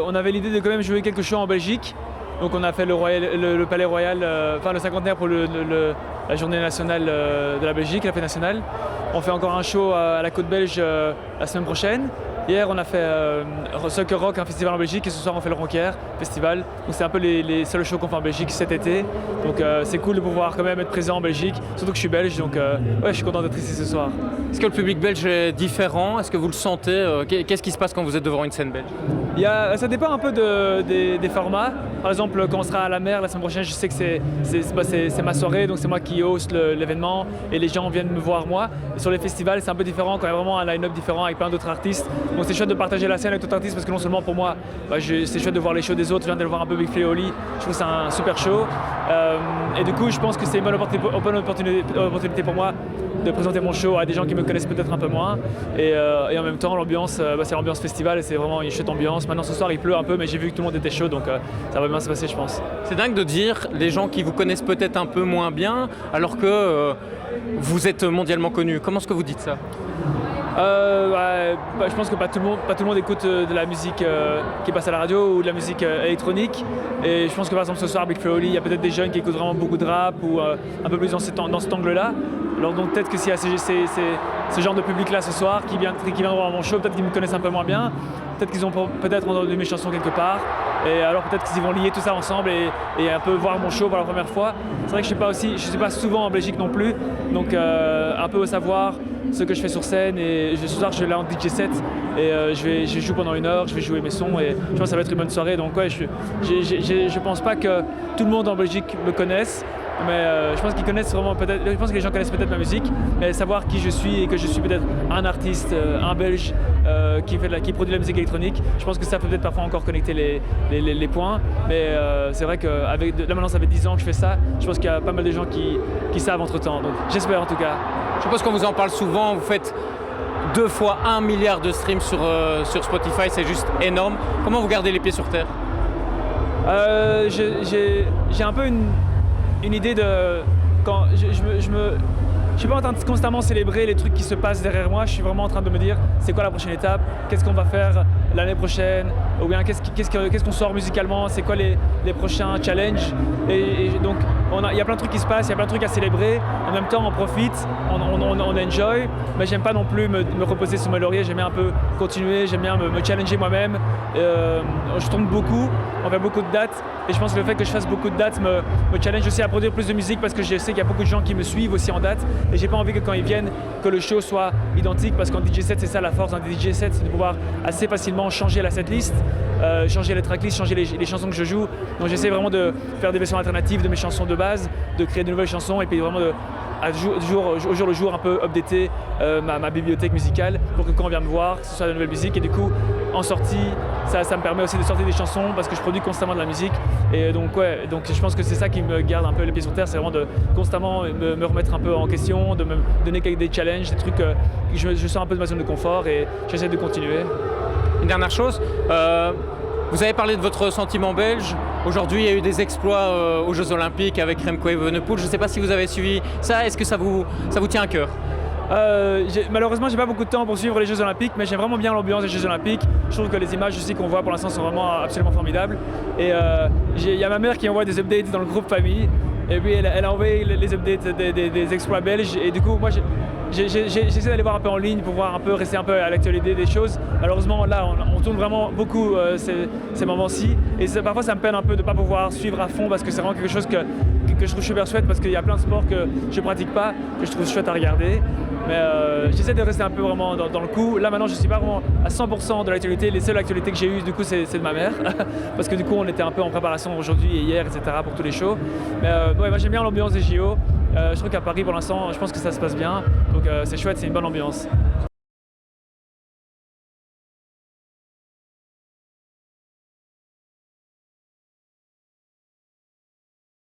on avait l'idée de quand même jouer quelques shows en Belgique. Donc on a fait le Palais Royal, le cinquantenaire pour la journée nationale de la Belgique, la fête nationale. On fait encore un show à la côte belge la semaine prochaine. Hier, on a fait Soccer Rock, un festival en Belgique, et ce soir, on fait le Ronquière Festival. Donc c'est un peu les seuls shows qu'on fait en Belgique cet été. Donc c'est cool de pouvoir quand même être présent en Belgique, surtout que je suis belge, donc ouais, je suis content d'être ici ce soir. Est-ce que le public belge est différent? Est-ce que vous le sentez? Qu'est-ce qui se passe quand vous êtes devant une scène belge? Ça dépend un peu des formats. Par exemple, quand on sera à la mer la semaine prochaine, je sais que c'est ma soirée, donc c'est moi qui host l'événement et les gens viennent me voir moi. Et sur les festivals, c'est un peu différent quand il y a vraiment un line-up différent avec plein d'autres artistes. Donc c'est chouette de partager la scène avec d'autres artistes parce que non seulement pour moi, c'est chouette de voir les shows des autres, je viens de le voir un peu Big Flea et Oli, je trouve que c'est un super show. Et du coup, je pense que c'est une bonne opportunité pour moi de présenter mon show à des gens qui me connaissent peut-être un peu moins. Et en même temps, l'ambiance, c'est l'ambiance festival et c'est vraiment une chouette ambiance. Maintenant ce soir il pleut un peu, mais j'ai vu que tout le monde était chaud, donc ça va bien se passer, je pense. C'est dingue de dire les gens qui vous connaissent peut-être un peu moins bien, alors que vous êtes mondialement connu. Comment est-ce que vous dites ça? Je pense que pas tout le monde écoute de la musique qui passe à la radio ou de la musique électronique. Et je pense que par exemple ce soir, Big Flea et Oli, il y a peut-être des jeunes qui écoutent vraiment beaucoup de rap ou un peu plus dans cet angle-là. Alors donc peut-être que s'il y a ce genre de public-là ce soir qui vient voir mon show, peut-être qu'ils me connaissent un peu moins bien, peut-être qu'ils ont peut-être entendu mes chansons quelque part. Et alors peut-être qu'ils vont lier tout ça ensemble et un peu voir mon show pour la première fois. C'est vrai que je suis pas souvent en Belgique non plus, donc un peu savoir ce que je fais sur scène. Et ce soir je suis là en DJ set et je joue pendant 1 heure, je vais jouer mes sons et je pense que ça va être une bonne soirée. Donc ouais, je pense pas que tout le monde en Belgique me connaisse. Mais je pense qu'ils connaissent vraiment je pense que les gens connaissent peut-être ma musique, mais savoir qui je suis et que je suis peut-être un artiste, un Belge qui produit de la musique électronique, je pense que ça peut peut-être parfois encore connecter les points. Mais c'est vrai que là maintenant ça fait 10 ans que je fais ça, je pense qu'il y a pas mal de gens qui savent entre temps, donc j'espère en tout cas. Je suppose qu'on vous en parle souvent, vous faites 2 fois 1 milliard de streams sur Spotify, c'est juste énorme. Comment vous gardez les pieds sur terre? J'ai un peu une idée de quand je suis pas en train de constamment célébrer les trucs qui se passent derrière moi, je suis vraiment en train de me dire c'est quoi la prochaine étape, qu'est-ce qu'on va faire l'année prochaine, ou bien qu'est-ce qu'on sort musicalement, c'est quoi les prochains challenges. Et donc il y a plein de trucs qui se passent, il y a plein de trucs à célébrer, en même temps on profite, on enjoy, mais j'aime pas non plus me reposer sur mes lauriers, j'aime bien un peu continuer, j'aime bien me challenger moi-même. Je tourne beaucoup, on fait beaucoup de dates et je pense que le fait que je fasse beaucoup de dates me challenge aussi à produire plus de musique parce que je sais qu'il y a beaucoup de gens qui me suivent aussi en date et j'ai pas envie que quand ils viennent que le show soit identique parce qu'en DJ set c'est ça la force d'un DJ set, c'est de pouvoir assez facilement changer la setlist, changer les tracklists, changer les chansons que je joue. Donc j'essaie vraiment de faire des versions alternatives de mes chansons de base, de créer de nouvelles chansons et puis vraiment au jour le jour un peu updater ma bibliothèque musicale pour que quand on vient me voir, ce soit de la nouvelle musique. Et du coup, en sortie, ça me permet aussi de sortir des chansons parce que je produis constamment de la musique. Et donc je pense que c'est ça qui me garde un peu les pieds sur terre, c'est vraiment de constamment me remettre un peu en question, de me donner des challenges, des trucs que je sors un peu de ma zone de confort et j'essaie de continuer. Une dernière chose, vous avez parlé de votre sentiment belge. Aujourd'hui, il y a eu des exploits aux Jeux Olympiques avec Remco Evenepoel. Je ne sais pas si vous avez suivi ça. Est-ce que ça vous tient à cœur? Malheureusement, j'ai pas beaucoup de temps pour suivre les Jeux Olympiques, mais j'aime vraiment bien l'ambiance des Jeux Olympiques. Je trouve que les images aussi qu'on voit pour l'instant sont vraiment absolument formidables. Et il y a ma mère qui envoie des updates dans le groupe famille. Et puis elle a envoyé les updates des exploits belges. Et du coup, moi, j'essaie d'aller voir un peu en ligne pour voir rester un peu à l'actualité des choses. Malheureusement, là, on tourne vraiment beaucoup ces moments-ci. Et parfois, ça me peine un peu de ne pas pouvoir suivre à fond parce que c'est vraiment quelque chose que je trouve super chouette parce qu'il y a plein de sports que je pratique pas, que je trouve chouette à regarder. Mais j'essaie de rester un peu vraiment dans le coup. Là, maintenant, je suis pas vraiment à 100% de l'actualité. Les seules actualités que j'ai eues, du coup, c'est de ma mère. Parce que du coup, on était un peu en préparation aujourd'hui et hier, etc. pour tous les shows. Mais ouais, moi, j'aime bien l'ambiance des JO. Je trouve qu'à Paris, pour l'instant, je pense que ça se passe bien. Donc c'est chouette, c'est une bonne ambiance.